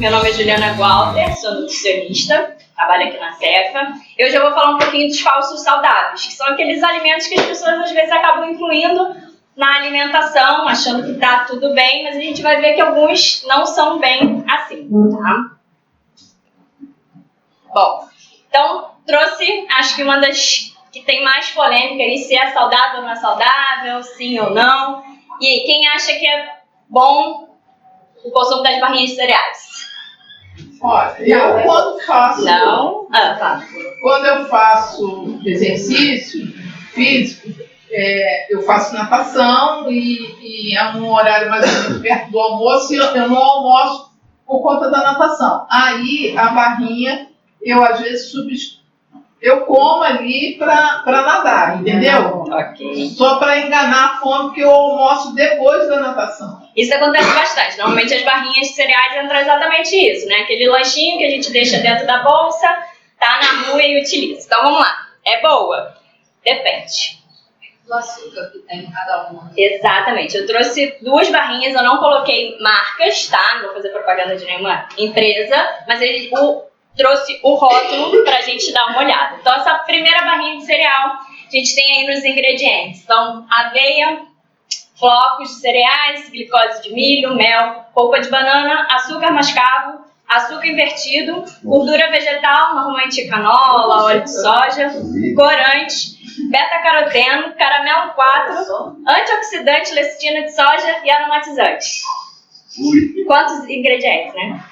meu nome é Juliana Gualter, sou nutricionista, trabalho aqui na Cefa. Eu já vou falar um pouquinho dos falsos saudáveis, que são aqueles alimentos que as pessoas às vezes acabam incluindo na alimentação, achando que tá tudo bem, mas a gente vai ver que alguns não são bem assim, tá? Bom, então trouxe, acho que uma das que tem mais polêmica aí, se é saudável ou não é saudável, sim ou não. E aí, quem acha que é bom o consumo das barrinhas de cereais? Olha, eu quando faço... Não? Tá. Quando eu faço exercício físico, eu faço natação e é um horário mais ou menos perto do almoço e eu não almoço por conta da natação. Aí, a barrinha, eu às vezes eu como ali para nadar, entendeu? Ok. Só para enganar a fome, porque eu almoço depois da natação. Isso acontece bastante. Normalmente as barrinhas de cereais entram exatamente isso, né? Aquele lanchinho que a gente deixa dentro da bolsa, tá na rua e utiliza. Então vamos lá. É boa? Depende. Do açúcar que tem em cada uma. Exatamente. Eu trouxe 2 barrinhas, eu não coloquei marcas, tá? Não vou fazer propaganda de nenhuma empresa, mas trouxe o rótulo pra gente dar uma olhada. Então essa primeira barrinha de cereal, a gente tem aí nos ingredientes. Então, aveia, flocos de cereais, glicose de milho, mel, polpa de banana, açúcar mascavo, açúcar invertido, gordura vegetal, normalmente canola, óleo de soja, corante, beta-caroteno, caramelo 4, antioxidante, lecitina de soja e aromatizante. Quantos ingredientes, né?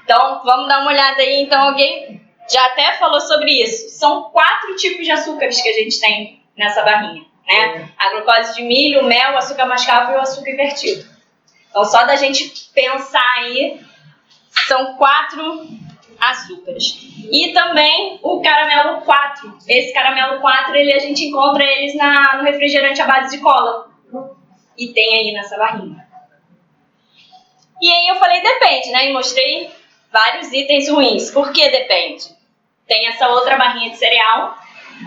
Então, vamos dar uma olhada aí. Então, alguém já até falou sobre isso. São 4 tipos de açúcares que a gente tem nessa barrinha, né? A glicose de milho, o mel, o açúcar mascavo e o açúcar invertido. Então, só da gente pensar aí, são 4 açúcares. E também o caramelo 4. Esse caramelo 4, a gente encontra eles no refrigerante à base de cola. E tem aí nessa barrinha. E aí eu falei, depende, né? E mostrei vários itens ruins. Por que depende? Tem essa outra barrinha de cereal.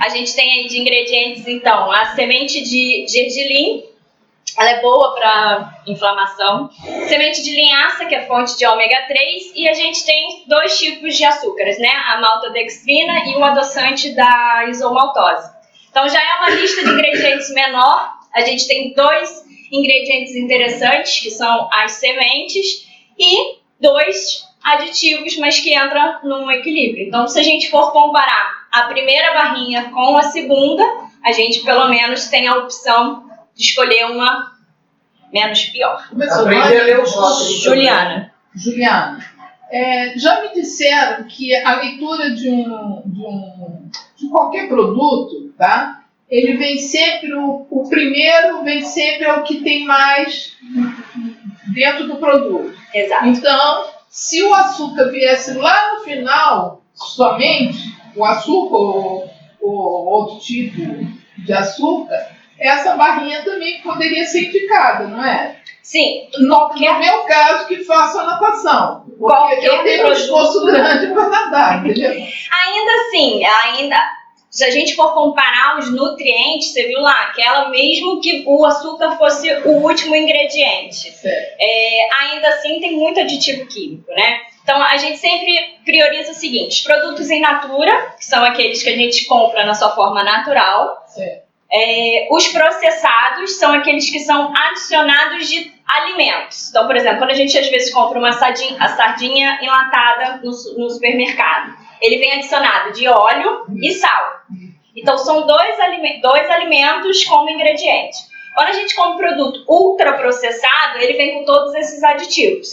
A gente tem aí de ingredientes, então, a semente de gergelim. Ela é boa para inflamação. Semente de linhaça, que é fonte de ômega 3. E a gente tem 2 tipos de açúcares, né? A maltodextrina e o adoçante da isomaltose. Então já é uma lista de ingredientes menor. A gente tem 2 ingredientes interessantes, que são as sementes, e 2 aditivos, mas que entram num equilíbrio. Então, se a gente for comparar a primeira barrinha com a segunda, a gente pelo menos tem a opção de escolher uma menos pior. Aprender a ler os rótulos. Juliana. Juliana, já me disseram que a leitura de qualquer produto, tá? Ele vem sempre, o primeiro vem sempre o que tem mais dentro do produto. Exato. Então, se o açúcar viesse lá no final, somente o açúcar ou outro tipo de açúcar, essa barrinha também poderia ser indicada, não é? Sim. No meu caso, que faço a natação. Porque eu tenho um esforço grande para nadar, entendeu? Ainda assim, se a gente for comparar os nutrientes, você viu lá, aquela mesmo que o açúcar fosse o último ingrediente. Ainda assim tem muito aditivo químico, né? Então a gente sempre prioriza o seguinte: produtos in natura, que são aqueles que a gente compra na sua forma natural. Certo. Os processados são aqueles que são adicionados de alimentos. Então, por exemplo, quando a gente às vezes compra a sardinha enlatada no supermercado, ele vem adicionado de óleo e sal. Então, são 2 alimentos como ingrediente. Quando a gente compra um produto ultraprocessado, ele vem com todos esses aditivos.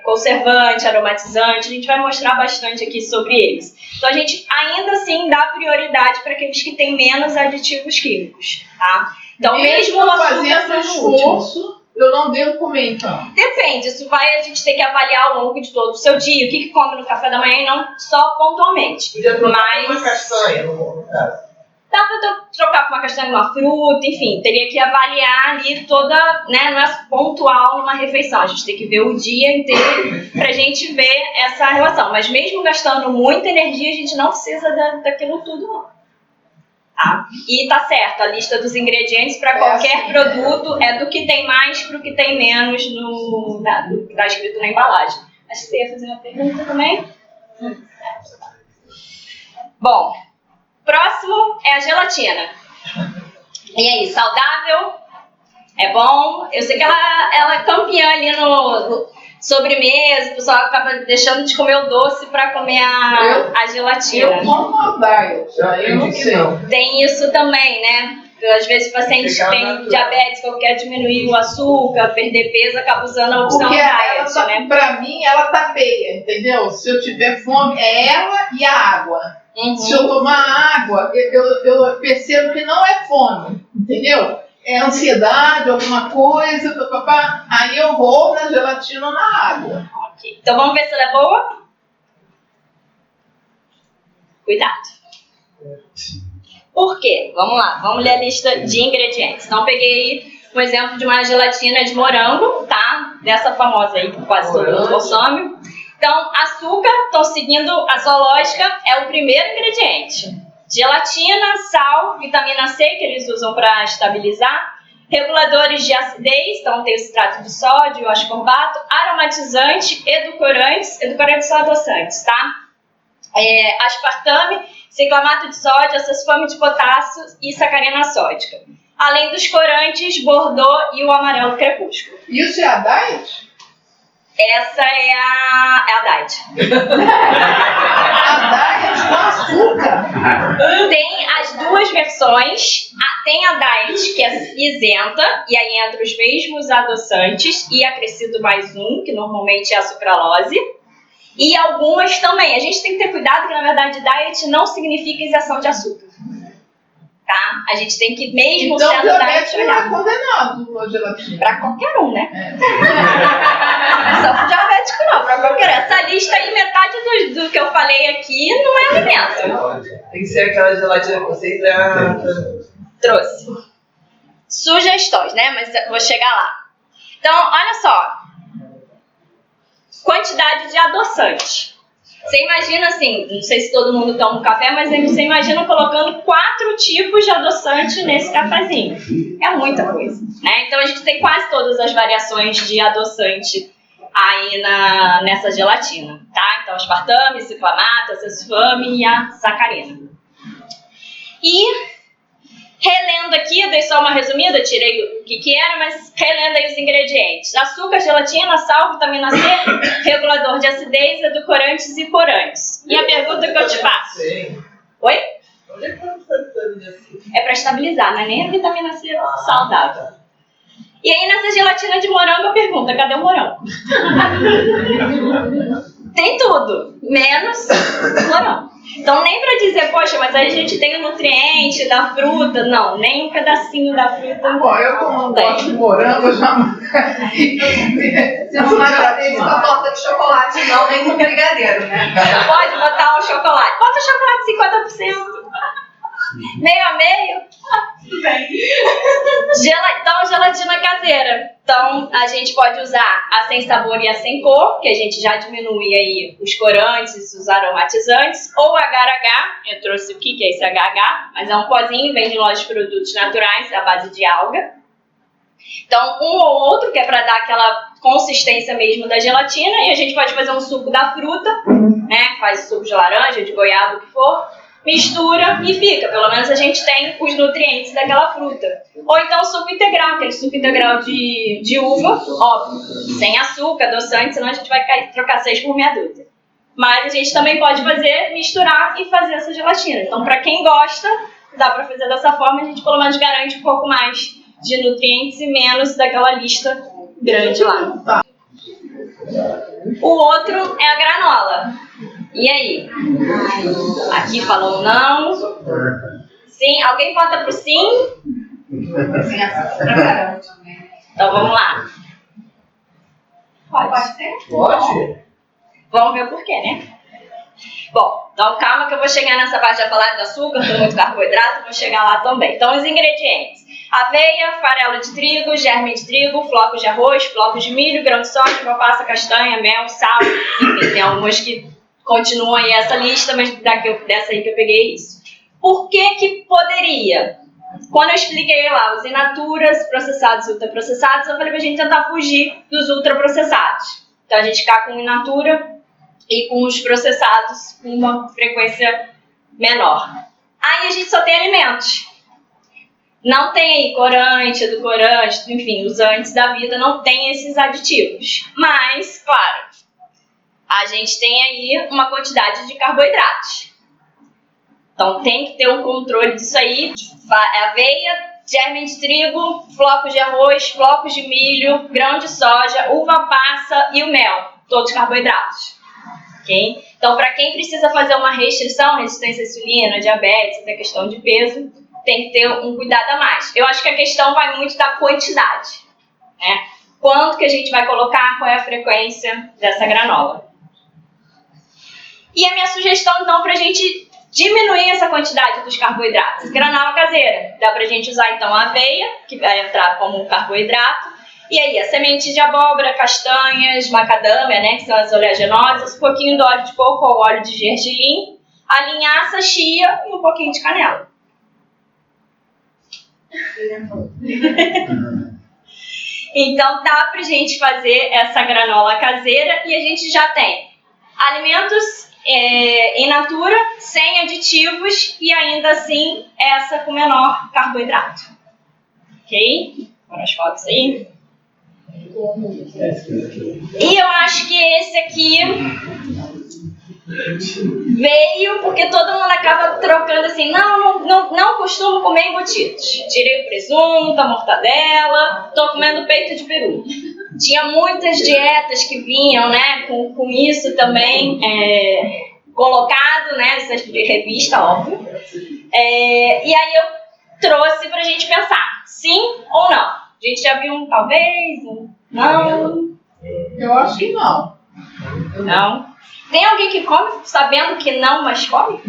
Conservante, aromatizante, a gente vai mostrar bastante aqui sobre eles. Então, a gente ainda assim dá prioridade para aqueles que têm menos aditivos químicos, tá? Então, mesmo o açúcar sendo último, eu não devo comer, então. Depende, isso vai a gente ter que avaliar ao longo de todo o seu dia, o que come no café da manhã e não só pontualmente. Podia trocar uma castanha no caso. Dá para trocar com uma castanha, uma fruta, enfim, teria que avaliar ali toda, né, não é pontual numa refeição, a gente tem que ver o dia inteiro pra gente ver essa relação. Mas mesmo gastando muita energia, a gente não precisa daquilo tudo, não. Tá? E tá certo, a lista dos ingredientes para qualquer produto é do que tem mais para o que tem menos do que está escrito na embalagem. Acho que você ia fazer uma pergunta também. Bom, próximo é a gelatina. E aí, saudável? É bom? Eu sei que ela é campeã ali no sobremesa, o pessoal acaba deixando de comer o doce para comer a gelatina. Eu como a diet, eu não sei. Tem isso também, né? Às vezes o paciente tem diabetes, que quer diminuir o açúcar, perder peso, acaba usando a opção diet, né? Pra mim, ela tapeia, entendeu? Se eu tiver fome, é ela e a água. Uhum. Se eu tomar água, eu percebo que não é fome, entendeu? É ansiedade, alguma coisa, papapá. Aí eu vou na gelatina ou na água. Ok. Então vamos ver se ela é boa? Cuidado. Por quê? Vamos lá, vamos ler a lista de ingredientes. Então, eu peguei um exemplo de uma gelatina de morango, tá? Dessa famosa aí que quase todo mundo consome. Então, açúcar, estão seguindo a sua lógica, é o primeiro ingrediente. Gelatina, sal, vitamina C, que eles usam para estabilizar. Reguladores de acidez, então tem o citrato de sódio, o ascorbato. Aromatizante, edulcorantes são adoçantes, tá? Aspartame, ciclamato de sódio, acesulfame de potássio e sacarina sódica. Além dos corantes, Bordeaux e o amarelo crepúsculo. Isso é a diet? Essa é a diet. A diet com açúcar? Tem as duas versões. Tem a diet que é isenta, e aí entra os mesmos adoçantes e acrescido mais um, que normalmente é a sucralose. E algumas também. A gente tem que ter cuidado que, na verdade, diet não significa isenção de açúcar. Tá? A gente tem que, mesmo então, sendo diet, olhar. Então, condenado a gelatina. Pra qualquer um, né? Não é só pro diabético, não. Pra qualquer um. Essa lista aí, metade do que eu falei aqui não é alimento. Tem que ser aquela gelatina que você hidrata. Trouxe. Sugestões, né? Mas eu vou chegar lá. Então, olha só. Quantidade de adoçante. Você imagina assim, não sei se todo mundo toma um café, mas você imagina colocando 4 tipos de adoçante nesse cafezinho. É muita coisa, né? Então a gente tem quase todas as variações de adoçante aí nessa gelatina, tá? Então aspartame, ciclamato, acesulfame e a sacarina. E relendo aqui, eu dei só uma resumida, tirei o que era, mas relendo aí os ingredientes. Açúcar, gelatina, sal, vitamina C, regulador de acidez, edulcorantes e corantes. E a pergunta que eu te faço? Oi? É para estabilizar, não é nem a vitamina C saudável. E aí nessa gelatina de morango eu pergunto, cadê o morango? Tem tudo, menos morango. Então nem pra dizer, poxa, mas aí a gente tem o nutriente da fruta. Não, nem um pedacinho da fruta. Bom, eu como não gosto de morango, eu jamais. Você não vai fazer isso com a torta de chocolate, não, nem com brigadeiro, né? Pode botar o chocolate. Bota o chocolate 50%. Meio a meio. Tudo bem. Então, gelatina caseira. Então, a gente pode usar a sem sabor e a sem cor, que a gente já diminui aí os corantes, os aromatizantes, ou agar-agar. Eu trouxe o que é esse agar-agar, mas é um pozinho, vem de lojas de produtos naturais, à base de alga. Então, um ou outro, que é para dar aquela consistência mesmo da gelatina, e a gente pode fazer um suco da fruta, né? Faz suco de laranja, de goiaba, o que for. Mistura e fica. Pelo menos a gente tem os nutrientes daquela fruta. Ou então suco integral, aquele suco integral de uva, óbvio, sem açúcar, adoçante, senão a gente vai trocar 6 por meia dúzia. Mas a gente também pode fazer, misturar e fazer essa gelatina. Então, para quem gosta, dá para fazer dessa forma, a gente pelo menos garante um pouco mais de nutrientes e menos daquela lista grande lá. O outro é a granola. E aí? Aqui falou não. Sim? Alguém vota pro sim? Sem açúcar pra caramba também. Então vamos lá. Pode ser? Pode? Vamos ver o porquê, né? Bom, então calma que eu vou chegar nessa parte de falar do açúcar, tem muito carboidrato, vou chegar lá também. Então os ingredientes: aveia, farelo de trigo, germe de trigo, flocos de arroz, flocos de milho, grão de soja, uva passa, castanha, mel, sal. Enfim, tem algumas que continuam aí essa lista, mas dessa aí que eu peguei isso. Por que poderia? Quando eu expliquei lá os in naturas, processados e ultraprocessados, eu falei pra gente tentar fugir dos ultraprocessados. Então a gente ficar com in natura e com os processados com uma frequência menor. Aí a gente só tem alimentos. Não tem aí corante, edulcorante, enfim, os antes da vida não tem esses aditivos. Mas, claro, a gente tem aí uma quantidade de carboidratos. Então tem que ter um controle disso aí. Aveia, germe de trigo, flocos de arroz, flocos de milho, grão de soja, uva passa e o mel. Todos carboidratos. Okay? Então, para quem precisa fazer uma restrição, resistência à insulina, diabetes, até questão de peso, tem que ter um cuidado a mais. Eu acho que a questão vai muito da quantidade. Né? Quanto que a gente vai colocar, qual é a frequência dessa granola. E a minha sugestão, então, para a gente diminuir essa quantidade dos carboidratos. Granola caseira. Dá pra gente usar, então, a aveia, que vai entrar como carboidrato. E aí, a semente de abóbora, castanhas, macadâmia, né, que são as oleaginosas, um pouquinho de óleo de coco ou óleo de gergelim, a linhaça, chia e um pouquinho de canela. Então, dá pra gente fazer essa granola caseira e a gente já tem alimentos in natura, sem aditivos e ainda assim essa com menor carboidrato. Ok? Agora as fotos aí. E eu acho que esse aqui veio porque todo mundo acaba trocando assim, não costumo comer embutidos. Tirei o presunto, a mortadela, tô comendo peito de peru. Tinha muitas dietas que vinham, né, com isso também colocado, né, nessas revistas, óbvio. E aí eu trouxe pra gente pensar, sim ou não. A gente já viu um talvez, um não. Eu acho que não. Não. Tem alguém que come sabendo que não, mas come?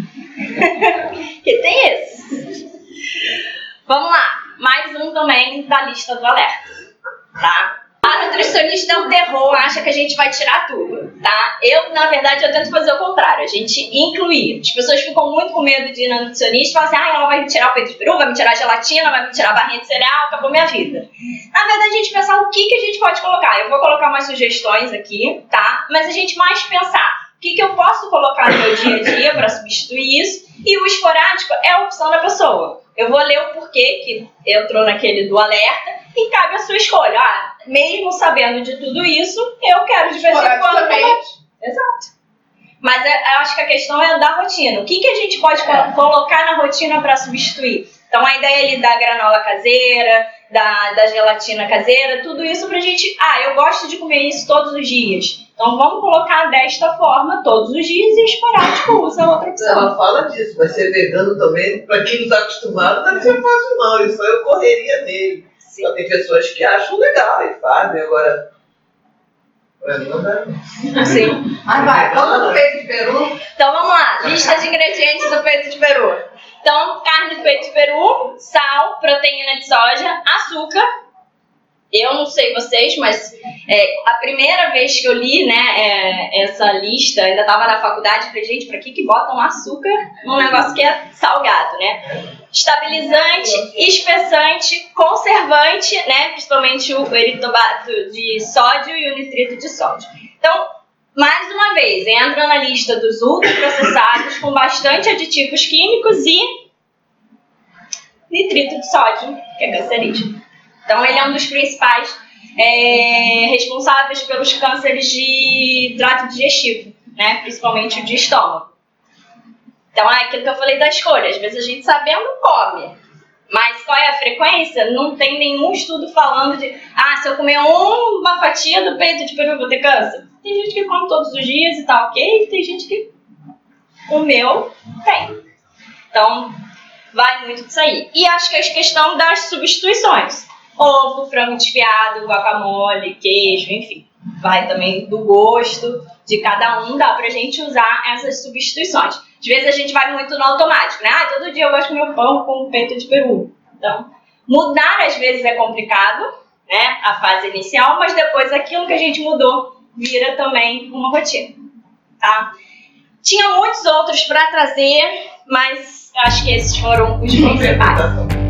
Que tem esse. Vamos lá. Mais um também da lista do alerta. Tá? A nutricionista é um terror, acha que a gente vai tirar tudo, tá? Na verdade, eu tento fazer o contrário, a gente incluir. As pessoas ficam muito com medo de ir na nutricionista e falam assim, ela vai me tirar o peito de peru, vai me tirar a gelatina, vai me tirar a barrinha de cereal, acabou minha vida. Na verdade, a gente pensar o que a gente pode colocar. Eu vou colocar umas sugestões aqui, tá? Mas a gente mais pensar o que eu posso colocar no meu dia a dia para substituir isso, e o esporádico é a opção da pessoa. Eu vou ler o porquê que entrou naquele do alerta e cabe a sua escolha. Mesmo sabendo de tudo isso, eu quero de vez em quando. Exato. Mas eu acho que a questão é da rotina. O que a gente pode colocar na rotina para substituir? Então, a ideia ali da granola caseira, da gelatina caseira, tudo isso pra gente... eu gosto de comer isso todos os dias. Então, vamos colocar desta forma todos os dias e o esporádico usa outra opção. Ela fala disso, mas ser vegano também, pra quem não está acostumado, não deve ser fácil não. Isso eu correria nele. Só tem pessoas que acham legal e fazem, agora... Pra mim não dá. Sim. Mas vai, conta do peito de peru. Então, vamos lá. Lista de ingredientes do peito de peru. Então, carne de peito de peru, sal, proteína de soja, açúcar. Eu não sei vocês, mas a primeira vez que eu li, né, essa lista, ainda estava na faculdade, falei, gente, pra que botam açúcar num negócio que é salgado, né? Estabilizante, espessante, conservante, né, principalmente o eritobato de sódio e o nitrito de sódio. Então, mais uma vez, entra na lista dos ultraprocessados com bastante aditivos químicos e nitrito de sódio, que é cancerígeno. Então, ele é um dos principais responsáveis pelos cânceres de trato digestivo, né? Principalmente o de estômago. Então, é aquilo que eu falei da escolha. Às vezes a gente sabendo come, mas qual é a frequência? Não tem nenhum estudo falando de se eu comer uma fatia do peito de peru eu vou ter câncer. Tem gente que come todos os dias e tá ok, tem gente que comeu, tem. Então, vai muito disso aí. E acho que a questão das substituições. Ovo, frango desfiado, guacamole, queijo, enfim. Vai também do gosto de cada um, dá pra gente usar essas substituições. Às vezes a gente vai muito no automático, né? Todo dia eu gosto de comer pão com peito de peru. Então, mudar às vezes é complicado, né? A fase inicial, mas depois aquilo que a gente mudou vira também uma rotina, tá? Tinha muitos outros pra trazer, mas acho que esses foram os principais.